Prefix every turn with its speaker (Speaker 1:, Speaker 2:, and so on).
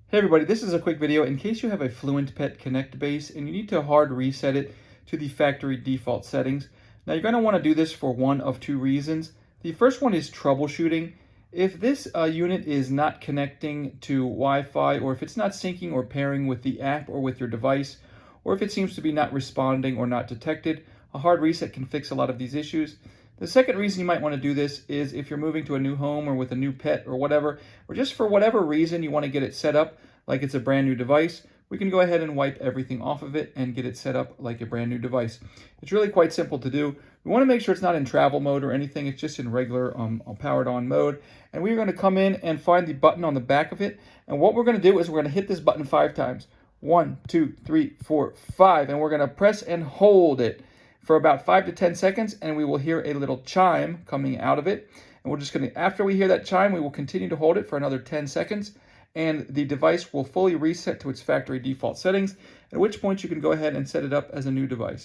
Speaker 1: Hey everybody, this is a quick video in case you have a FluentPet Connect Base and you need to hard reset it to the factory default settings. Now you're going to want to do this for one of two reasons. The first one is troubleshooting. If this unit is not connecting to Wi-Fi, or if it's not syncing or pairing with the app or with your device, or if it seems to be not responding or not detected, a hard reset can fix a lot of these issues. The second reason you might want to do this is if you're moving to a new home or with a new pet or whatever, or just for whatever reason you want to get it set up like it's a brand new device, we can go ahead and wipe everything off of it and get it set up like a brand new device. It's really quite simple to do. We want to make sure it's not in travel mode or anything. It's just in regular powered on mode. And we're going to come in and find the button on the back of it. And what we're going to do is we're going to hit this button 5 times. 1, 2, 3, 4, 5. And we're going to press and hold it for about 5 to 10 seconds, and we will hear a little chime coming out of it. And we're just going to, after we hear that chime, we will continue to hold it for another 10 seconds, and the device will fully reset to its factory default settings, at which point you can go ahead and set it up as a new device.